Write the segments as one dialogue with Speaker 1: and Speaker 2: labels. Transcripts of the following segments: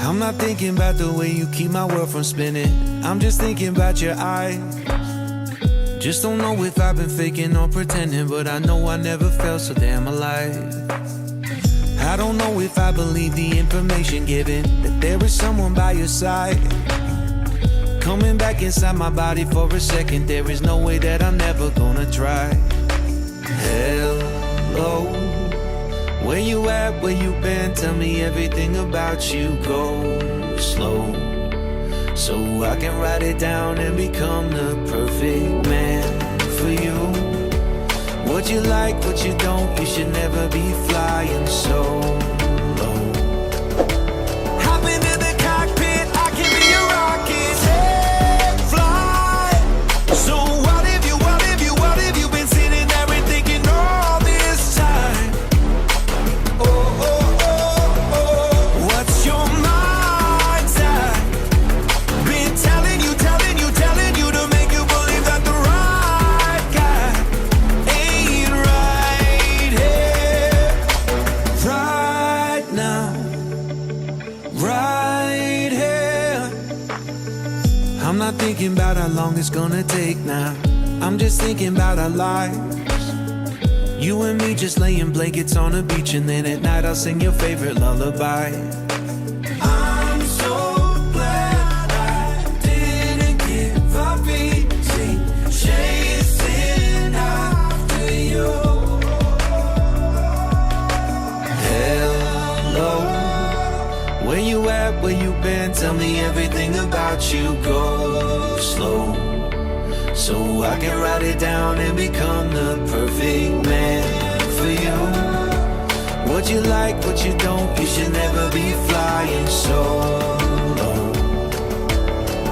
Speaker 1: I'm not thinking about the way you keep my world from spinning. I'm just thinking about your eyes. Just don't know if I've been faking or pretending, but I know I never felt so damn alive. I don't know if I believe the information given, that there is someone by your side. Coming back inside my body for a second, there is no way that I'm never gonna try. Hello, where you at, where you been, tell me everything about you. Go slow, so I can write it down and become the perfect man for you. What you like, what you don't, you should never be flying so low. Hop into the cockpit, I can be your rocket. Take flight. So what if you been sitting there and thinking all this time? Oh, oh, oh, oh, what's your mind's at? Been telling you to make you believe that the right guy ain't right here, right now, right here. I'm not thinking about how long it's gonna take now. I'm just thinking about our lives. You and me just laying blankets on the beach, and then at night I'll sing your favorite lullaby. I'm so glad I didn't give up easy, chasing after you. Hello, where you at, where you been, tell me everything about you. Go slow, so I can write it down and become the perfect man for you. What you like, what you don't, you should never be flying so low.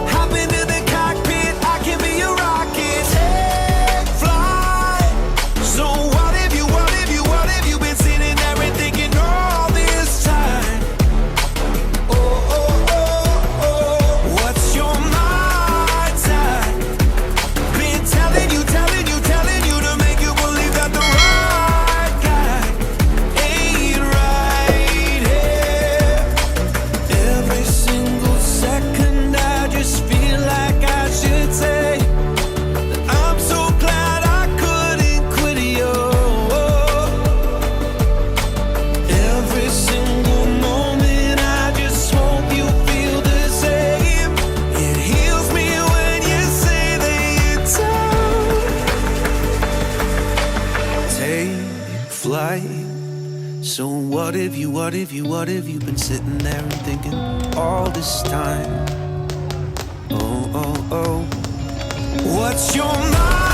Speaker 1: Hop into the cockpit, I can be your rocket. Take flight. So what if you been sitting there and thinking all this time? Oh, oh, oh, oh, what's your mind's at? Been telling you to make you believe that the right guy ain't right here. Every single second I just feel like I should say that I'm so glad I couldn't quit you. Every single moment I just hope you feel the same. It heals me when you say that it's time. Take flight. So what if you been sitting there and thinking all this time? Oh, oh, oh, what's your mind?